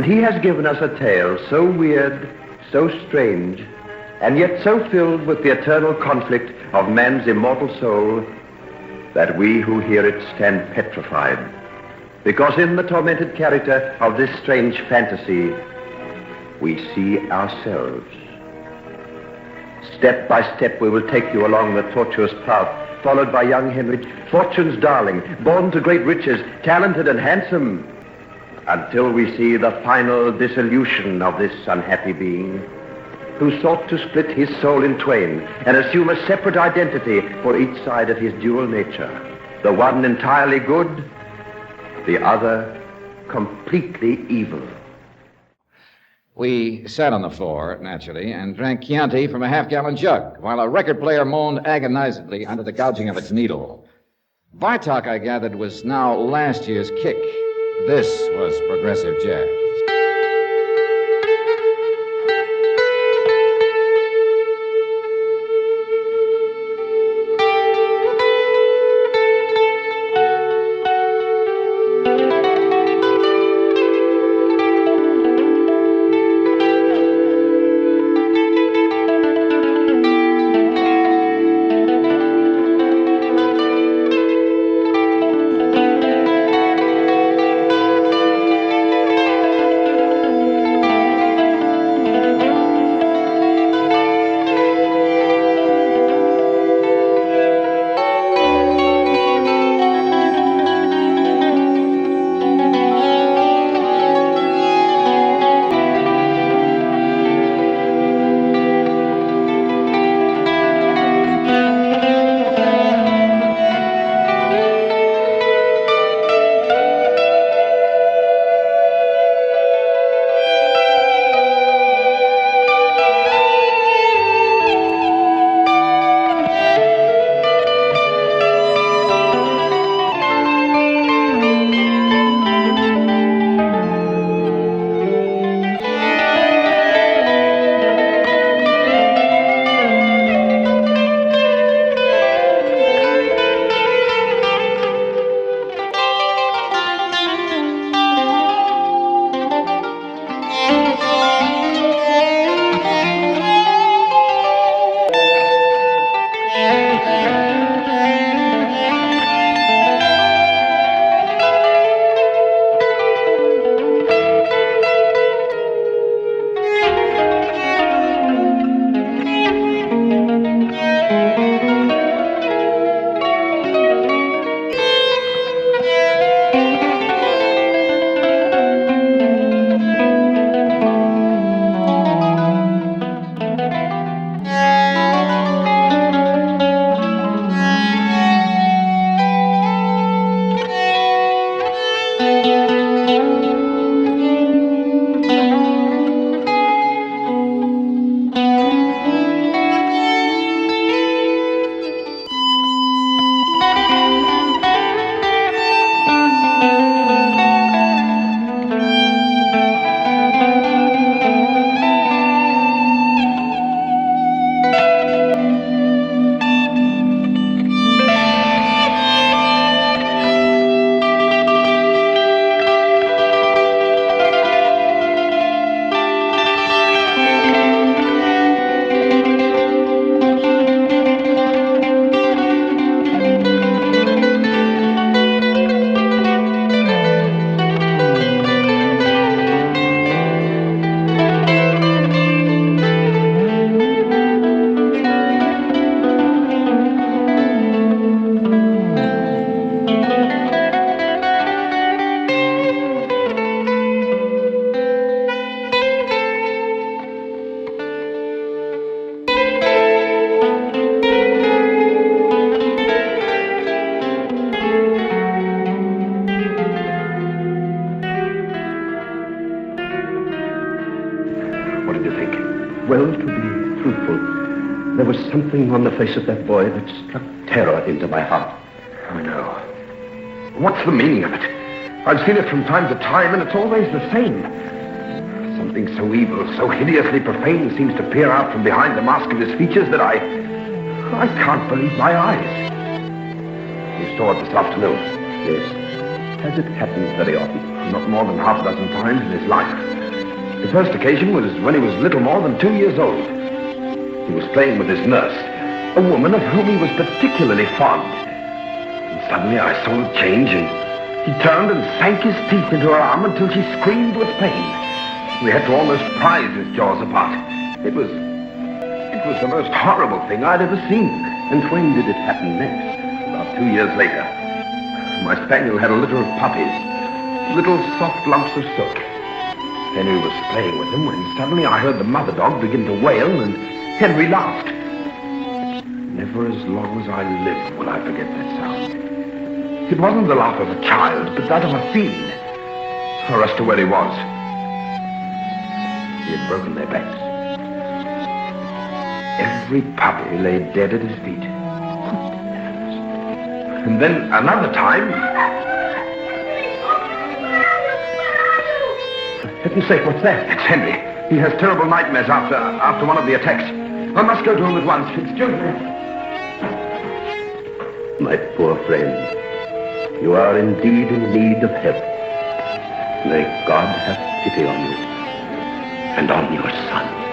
he has given us a tale so weird, so strange, and yet so filled with the eternal conflict of man's immortal soul that we who hear it stand petrified. Because in the tormented character of this strange fantasy, we see ourselves. Step by step, we will take you along the tortuous path, followed by young Henry, fortune's darling, born to great riches, talented and handsome, until we see the final dissolution of this unhappy being, who sought to split his soul in twain and assume a separate identity for each side of his dual nature, the one entirely good, the other completely evil. We sat on the floor, naturally, and drank Chianti from a half-gallon jug, while a record player moaned agonizedly under the gouging of its needle. Bartok, I gathered, was now last year's kick. This was progressive jazz. Well, to be truthful, there was something on the face of that boy that struck terror into my heart. I know. What's the meaning of it? I've seen it from time to time, and it's always the same. Something so evil, so hideously profane seems to peer out from behind the mask of his features that I can't believe my eyes. You saw it this afternoon? Yes. Has it happened very often? Not more than half a dozen times in his life. The first occasion was when he was little more than 2 years old. He was playing with his nurse, a woman of whom he was particularly fond. And suddenly I saw it change, and he turned and sank his teeth into her arm until she screamed with pain. We had to almost prise his jaws apart. It was the most horrible thing I'd ever seen. And when did it happen next? About 2 years later, my spaniel had a litter of puppies, little soft lumps of silk. Henry was playing with them when suddenly I heard the mother dog begin to wail, and Henry laughed. Never as long as I live will I forget that sound. It wasn't the laugh of a child, but that of a fiend. Or as to where he was, he had broken their backs. Every puppy lay dead at his feet. And then another time... For heaven's sake, what's that? It's Henry. He has terrible nightmares after one of the attacks. I must go to him at once. Excuse me. My poor friend, you are indeed in need of help. May God have pity on you and on your son.